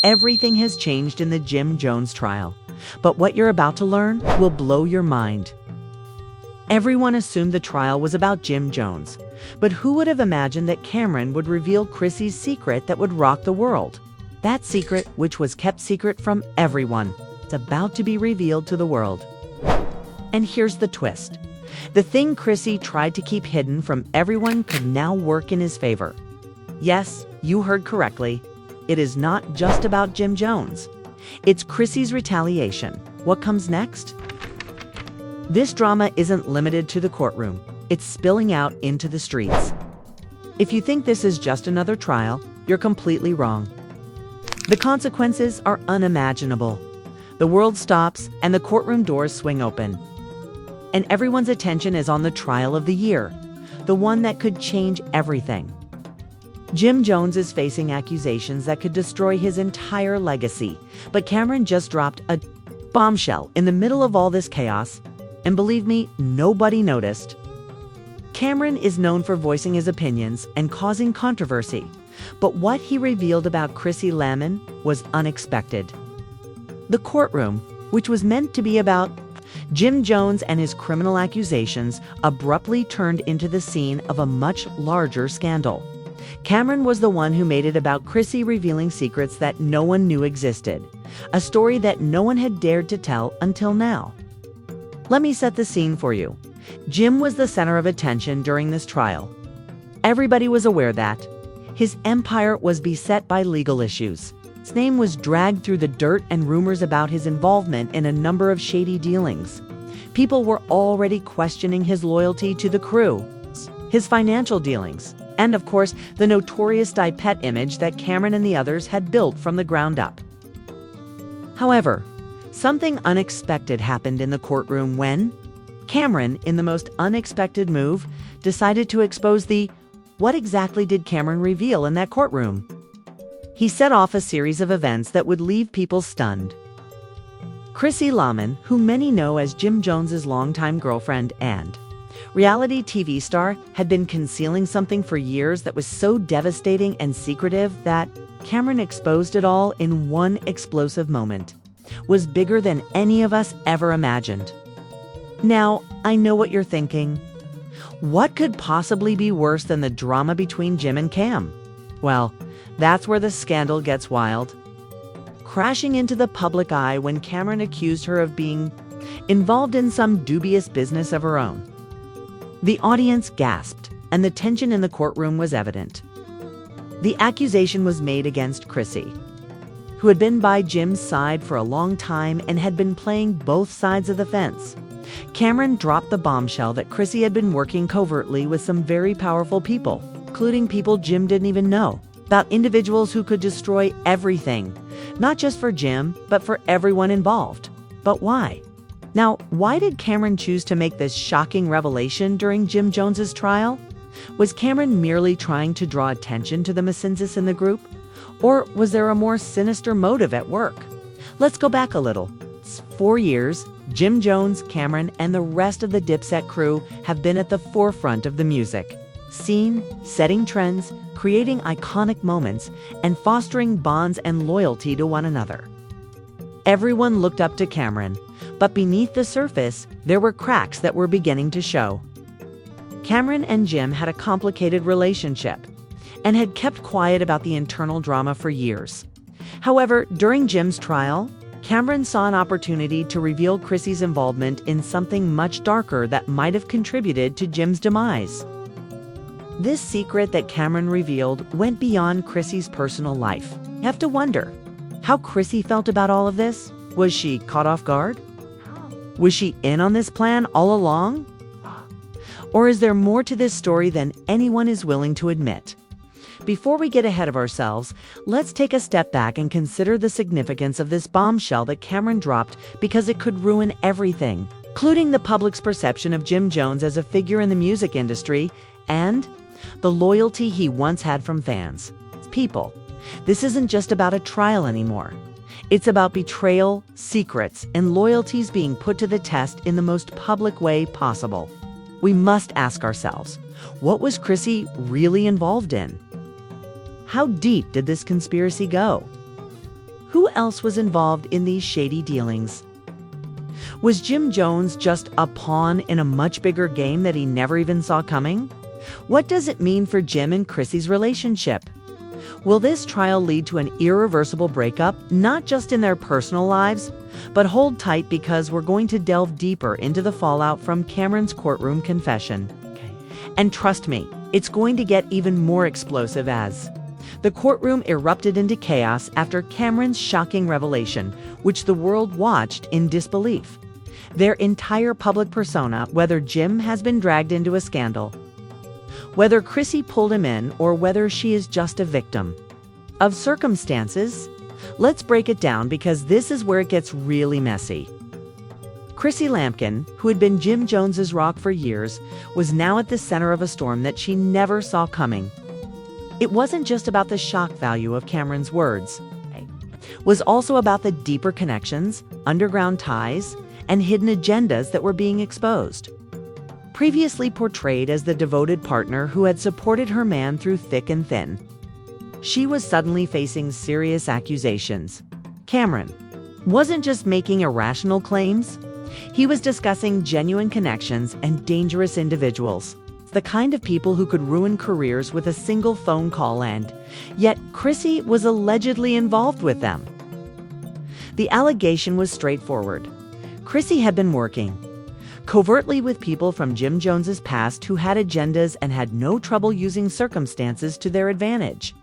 Everything has changed in the Jim Jones trial, but what you're about to learn will blow your mind. Everyone assumed the trial was about Jim Jones, but who would have imagined that Camron would reveal Chrissy's secret that would rock the world? That secret, which was kept secret from everyone, is about to be revealed to the world. And here's the twist. The thing Chrissy tried to keep hidden from everyone could now work in his favor. Yes, you heard correctly. It is not just about Jim Jones. It's Chrissy's retaliation. What comes next? This drama isn't limited to the courtroom. It's spilling out into the streets. If you think this is just another trial, you're completely wrong. The consequences are unimaginable. The world stops and the courtroom doors swing open. And everyone's attention is on the trial of the year, the one that could change everything. Jim Jones is facing accusations that could destroy his entire legacy, but Camron just dropped a bombshell in the middle of all this chaos, and believe me, nobody noticed. Camron is known for voicing his opinions and causing controversy, but what he revealed about Chrissy Lampkin was unexpected. The courtroom, which was meant to be about Jim Jones and his criminal accusations, abruptly turned into the scene of a much larger scandal. Camron was the one who made it about Chrissy revealing secrets that no one knew existed, a story that no one had dared to tell until now. Let me set the scene for you. Jim was the center of attention during this trial. Everybody was aware that his empire was beset by legal issues. His name was dragged through the dirt and rumors about his involvement in a number of shady dealings. People were already questioning his loyalty to the crew, his financial dealings, and of course, the notorious Dipset image that Camron and the others had built from the ground up. However, something unexpected happened in the courtroom when Camron, in the most unexpected move, decided to expose the what exactly did Camron reveal in that courtroom? He set off a series of events that would leave people stunned. Chrissy Lampkin, who many know as Jim Jones's longtime girlfriend and reality TV star, had been concealing something for years that was so devastating and secretive that Camron exposed it all in one explosive moment. Was bigger than any of us ever imagined. Now, I know what you're thinking. What could possibly be worse than the drama between Jim and Cam? Well, that's where the scandal gets wild. Crashing into the public eye when Camron accused her of being involved in some dubious business of her own. The audience gasped, and the tension in the courtroom was evident. The accusation was made against Chrissy, who had been by Jim's side for a long time and had been playing both sides of the fence. Camron dropped the bombshell that Chrissy had been working covertly with some very powerful people, including people Jim didn't even know, about individuals who could destroy everything, not just for Jim, but for everyone involved. But why? Now, why did Camron choose to make this shocking revelation during Jim Jones's trial? Was Camron merely trying to draw attention to the misogynist in the group? Or was there a more sinister motive at work? Let's go back a little. It's 4 years, Jim Jones, Camron, and the rest of the Dipset crew have been at the forefront of the music scene, setting trends, creating iconic moments, and fostering bonds and loyalty to one another. Everyone looked up to Camron, but beneath the surface, there were cracks that were beginning to show. Camron and Jim had a complicated relationship and had kept quiet about the internal drama for years. However, during Jim's trial, Camron saw an opportunity to reveal Chrissy's involvement in something much darker that might have contributed to Jim's demise. This secret that Camron revealed went beyond Chrissy's personal life. You have to wonder how Chrissy felt about all of this. Was she caught off guard? Was she in on this plan all along? Or is there more to this story than anyone is willing to admit? Before we get ahead of ourselves, let's take a step back and consider the significance of this bombshell that Camron dropped, because it could ruin everything, including the public's perception of Jim Jones as a figure in the music industry and the loyalty he once had from fans. People, this isn't just about a trial anymore. It's about betrayal, secrets, and loyalties being put to the test in the most public way possible. We must ask ourselves, what was Chrissy really involved in? How deep did this conspiracy go? Who else was involved in these shady dealings? Was Jim Jones just a pawn in a much bigger game that he never even saw coming? What does it mean for Jim and Chrissy's relationship? Will this trial lead to an irreversible breakup, not just in their personal lives, but hold tight because we're going to delve deeper into the fallout from Camron's courtroom confession. And trust me, it's going to get even more explosive as the courtroom erupted into chaos after Camron's shocking revelation, which the world watched in disbelief. Their entire public persona, whether Jim has been dragged into a scandal, whether Chrissy pulled him in, or whether she is just a victim of circumstances. Let's break it down because this is where it gets really messy. Chrissy Lampkin, who had been Jim Jones's rock for years, was now at the center of a storm that she never saw coming. It wasn't just about the shock value of Camron's words. It was also about the deeper connections, underground ties, and hidden agendas that were being exposed. Previously portrayed as the devoted partner who had supported her man through thick and thin, she was suddenly facing serious accusations. Camron wasn't just making irrational claims. He was discussing genuine connections and dangerous individuals, the kind of people who could ruin careers with a single phone call, and yet Chrissy was allegedly involved with them. The allegation was straightforward. Chrissy had been working covertly with people from Jim Jones's past who had agendas and had no trouble using circumstances to their advantage.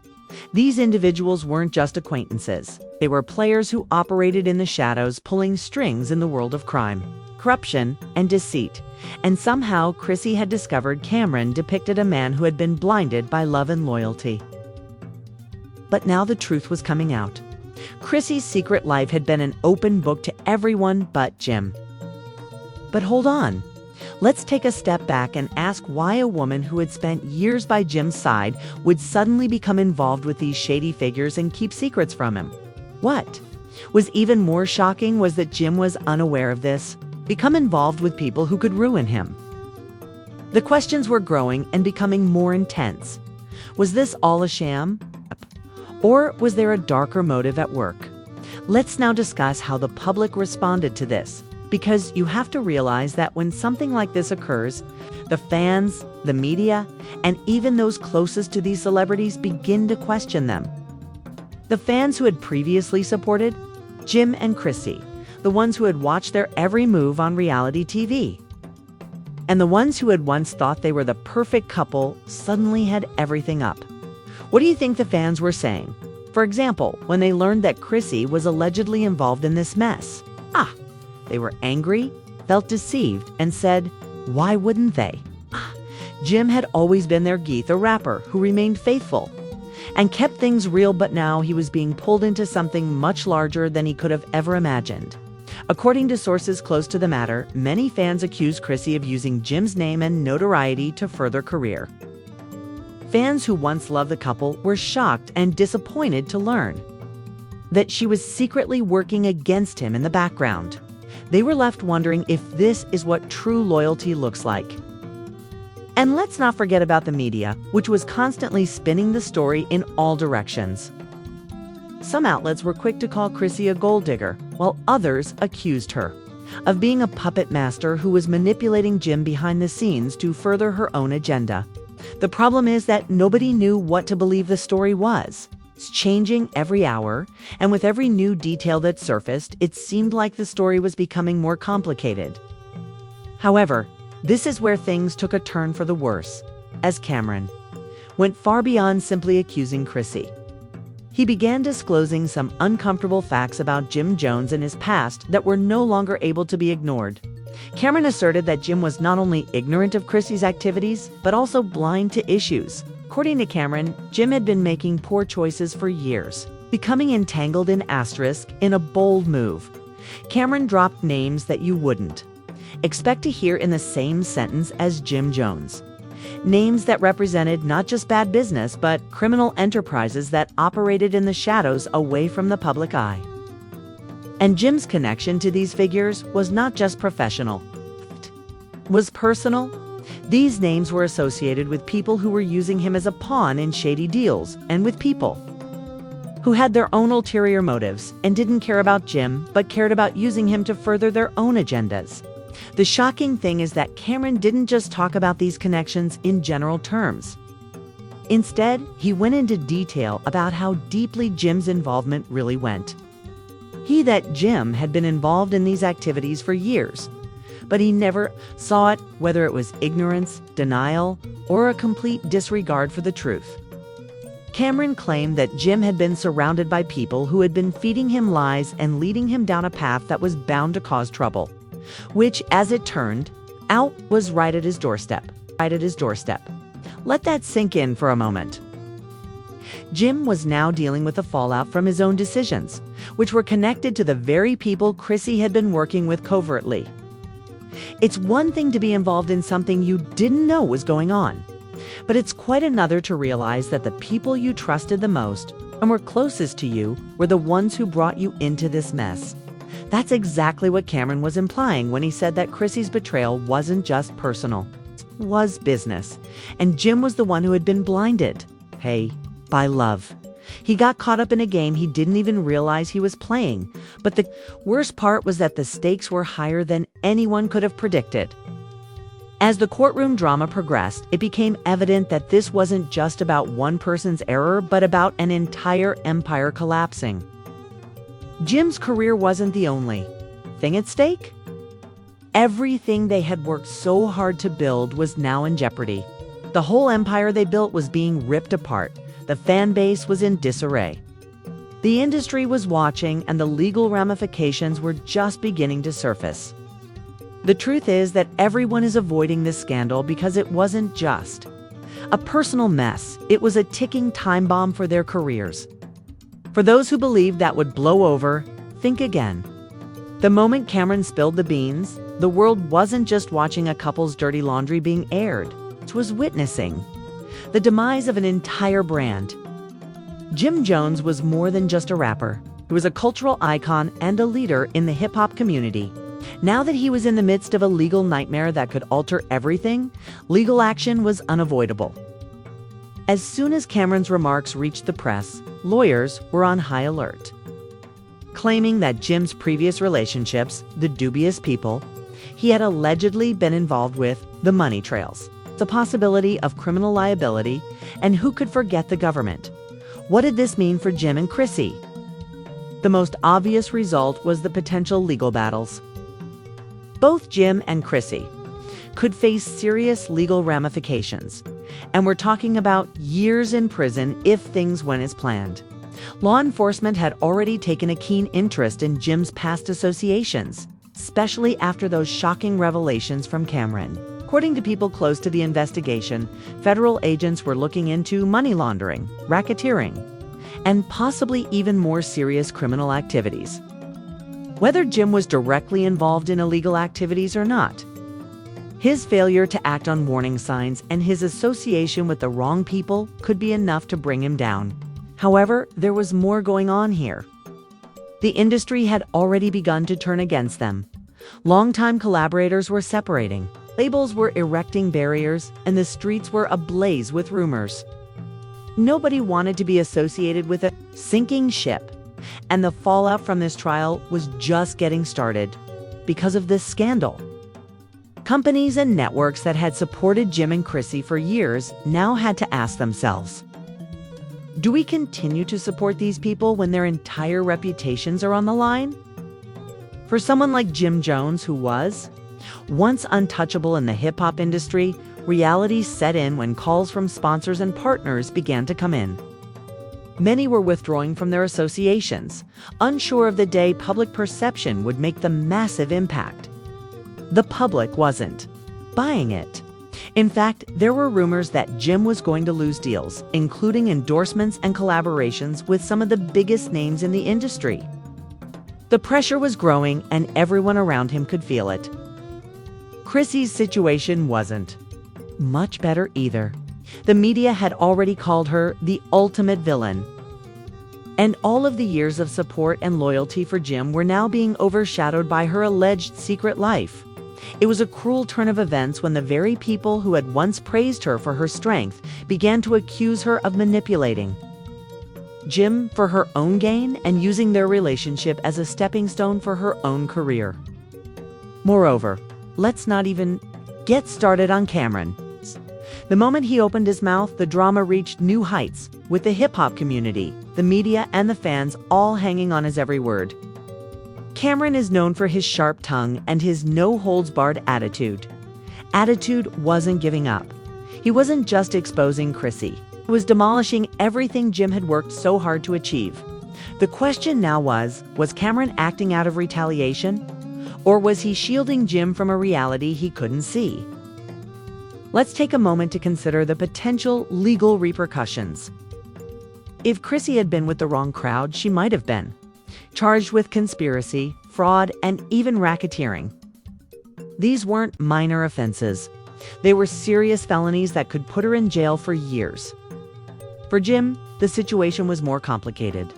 These individuals weren't just acquaintances. They were players who operated in the shadows, pulling strings in the world of crime, corruption, and deceit. And somehow, Chrissy had discovered Camron depicted a man who had been blinded by love and loyalty. But now the truth was coming out. Chrissy's secret life had been an open book to everyone but Jim. But hold on. Let's take a step back and ask why a woman who had spent years by Jim's side would suddenly become involved with these shady figures and keep secrets from him. What was even more shocking was that Jim was unaware of this, become involved with people who could ruin him. The questions were growing and becoming more intense. Was this all a sham? Or was there a darker motive at work? Let's now discuss how the public responded to this. Because you have to realize that when something like this occurs, the fans, the media, and even those closest to these celebrities begin to question them. The fans who had previously supported Jim and Chrissy, the ones who had watched their every move on reality TV, and the ones who had once thought they were the perfect couple suddenly had everything up. What do you think the fans were saying? For example, when they learned that Chrissy was allegedly involved in this mess. They were angry, felt deceived, and said, why wouldn't they? Jim had always been their Geeth, a rapper who remained faithful and kept things real, but now he was being pulled into something much larger than he could have ever imagined. According to sources close to the matter, many fans accused Chrissy of using Jim's name and notoriety to further career. Fans who once loved the couple were shocked and disappointed to learn that she was secretly working against him in the background. They were left wondering if this is what true loyalty looks like. And let's not forget about the media, which was constantly spinning the story in all directions. Some outlets were quick to call Chrissy a gold digger, while others accused her of being a puppet master who was manipulating Jim behind the scenes to further her own agenda. The problem is that nobody knew what to believe the story was. It's changing every hour, and with every new detail that surfaced, it seemed like the story was becoming more complicated. However, this is where things took a turn for the worse, as Camron went far beyond simply accusing Chrissy. He began disclosing some uncomfortable facts about Jim Jones and his past that were no longer able to be ignored. Camron asserted that Jim was not only ignorant of Chrissy's activities, but also blind to issues. According to Camron, Jim had been making poor choices for years, becoming entangled in asterisk in a bold move. Camron dropped names that you wouldn't expect to hear in the same sentence as Jim Jones. Names that represented not just bad business, but criminal enterprises that operated in the shadows away from the public eye. And Jim's connection to these figures was not just professional, it was personal. These names were associated with people who were using him as a pawn in shady deals, and with people who had their own ulterior motives and didn't care about Jim but cared about using him to further their own agendas. The shocking thing is that Camron didn't just talk about these connections in general terms. Instead, he went into detail about how deeply Jim's involvement really went. That Jim had been involved in these activities for years, but he never saw it, whether it was ignorance, denial, or a complete disregard for the truth. Camron claimed that Jim had been surrounded by people who had been feeding him lies and leading him down a path that was bound to cause trouble, which, as it turned out, was right at his doorstep. Let that sink in for a moment. Jim was now dealing with the fallout from his own decisions, which were connected to the very people Chrissy had been working with covertly. It's one thing to be involved in something you didn't know was going on, but it's quite another to realize that the people you trusted the most and were closest to you were the ones who brought you into this mess. That's exactly what Camron was implying when he said that Chrissy's betrayal wasn't just personal, it was business, and Jim was the one who had been blinded. By love. He got caught up in a game he didn't even realize he was playing, but the worst part was that the stakes were higher than anyone could have predicted. As the courtroom drama progressed, it became evident that this wasn't just about one person's error, but about an entire empire collapsing. Jim's career wasn't the only thing at stake. Everything they had worked so hard to build was now in jeopardy. The whole empire they built was being ripped apart. The fan base was in disarray. The industry was watching, and the legal ramifications were just beginning to surface. The truth is that everyone is avoiding this scandal because it wasn't just a personal mess. It was a ticking time bomb for their careers. For those who believed that would blow over, think again. The moment Camron spilled the beans, the world wasn't just watching a couple's dirty laundry being aired. It was witnessing the demise of an entire brand. Jim Jones was more than just a rapper. He was a cultural icon and a leader in the hip-hop community. Now that he was in the midst of a legal nightmare that could alter everything, legal action was unavoidable. As soon as Camron's remarks reached the press, lawyers were on high alert, claiming that Jim's previous relationships, the dubious people he had allegedly been involved with, the money trails, the possibility of criminal liability, and who could forget the government. What did this mean for Jim and Chrissy? The most obvious result was the potential legal battles. Both Jim and Chrissy could face serious legal ramifications, and we're talking about years in prison if things went as planned. Law enforcement had already taken a keen interest in Jim's past associations, especially after those shocking revelations from Camron. According to people close to the investigation, federal agents were looking into money laundering, racketeering, and possibly even more serious criminal activities. Whether Jim was directly involved in illegal activities or not, his failure to act on warning signs and his association with the wrong people could be enough to bring him down. However, there was more going on here. The industry had already begun to turn against them. Longtime collaborators were separating. Labels were erecting barriers, and the streets were ablaze with rumors. Nobody wanted to be associated with a sinking ship, and the fallout from this trial was just getting started because of this scandal. Companies and networks that had supported Jim and Chrissy for years now had to ask themselves, do we continue to support these people when their entire reputations are on the line? For someone like Jim Jones, who was once untouchable in the hip-hop industry, reality set in when calls from sponsors and partners began to come in. Many were withdrawing from their associations, unsure of the day public perception would make the massive impact. The public wasn't buying it. In fact, there were rumors that Jim was going to lose deals, including endorsements and collaborations with some of the biggest names in the industry. The pressure was growing, and everyone around him could feel it. Chrissy's situation wasn't much better either. The media had already called her the ultimate villain. And all of the years of support and loyalty for Jim were now being overshadowed by her alleged secret life. It was a cruel turn of events when the very people who had once praised her for her strength began to accuse her of manipulating. Jim for her own gain and using their relationship as a stepping stone for her own career. Moreover, let's not even get started on Camron. The moment he opened his mouth, the drama reached new heights, with the hip-hop community, the media, and the fans all hanging on his every word. Camron is known for his sharp tongue and his no-holds-barred attitude. Attitude wasn't giving up. He wasn't just exposing Chrissy. He was demolishing everything Jim had worked so hard to achieve. The question now was Camron acting out of retaliation? Or was he shielding Jim from a reality he couldn't see? Let's take a moment to consider the potential legal repercussions. If Chrissy had been with the wrong crowd, she might have been charged with conspiracy, fraud, and even racketeering. These weren't minor offenses. They were serious felonies that could put her in jail for years. For Jim, the situation was more complicated.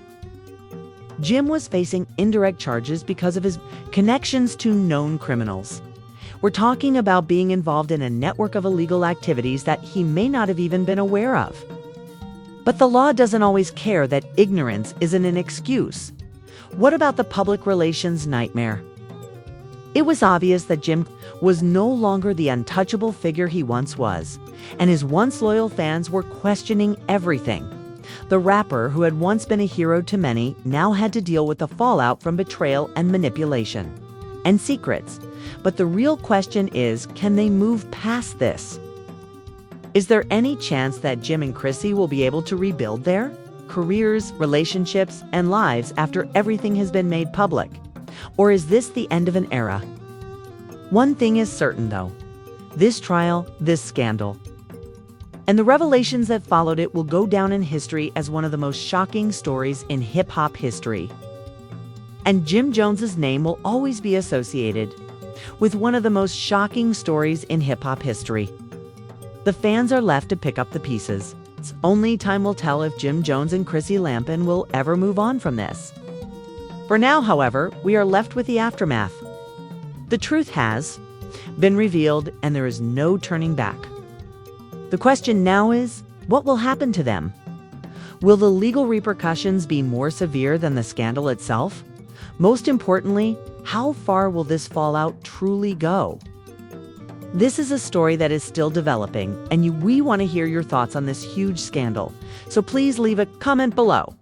Jim was facing indirect charges because of his connections to known criminals. We're talking about being involved in a network of illegal activities that he may not have even been aware of. But the law doesn't always care that ignorance isn't an excuse. What about the public relations nightmare? It was obvious that Jim was no longer the untouchable figure he once was, and his once loyal fans were questioning everything. The rapper, who had once been a hero to many, now had to deal with the fallout from betrayal and manipulation and secrets. But the real question is, can they move past this? Is there any chance that Jim and Chrissy will be able to rebuild their careers, relationships, and lives after everything has been made public? Or is this the end of an era? One thing is certain, though. This trial, this scandal, and the revelations that followed it will go down in history as one of the most shocking stories in hip-hop history. And Jim Jones's name will always be associated with one of the most shocking stories in hip-hop history. The fans are left to pick up the pieces. Only time will tell if Jim Jones and Chrissy Lampkin will ever move on from this. For now, however, we are left with the aftermath. The truth has been revealed, and there is no turning back. The question now is, what will happen to them? Will the legal repercussions be more severe than the scandal itself? Most importantly, how far will this fallout truly go? This is a story that is still developing, and we want to hear your thoughts on this huge scandal. So please leave a comment below.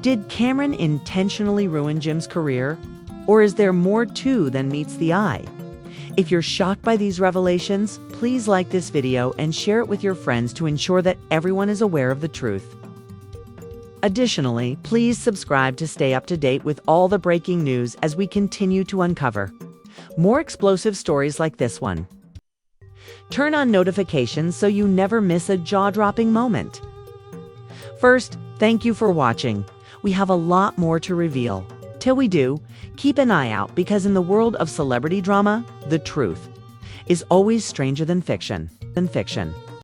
Did Camron intentionally ruin Jim's career? Or is there more to than meets the eye? If you're shocked by these revelations, please like this video and share it with your friends to ensure that everyone is aware of the truth. Additionally, please subscribe to stay up to date with all the breaking news as we continue to uncover more explosive stories like this one. Turn on notifications so you never miss a jaw-dropping moment. First, thank you for watching. We have a lot more to reveal. Till we do, keep an eye out, because in the world of celebrity drama, the truth is always stranger than fiction.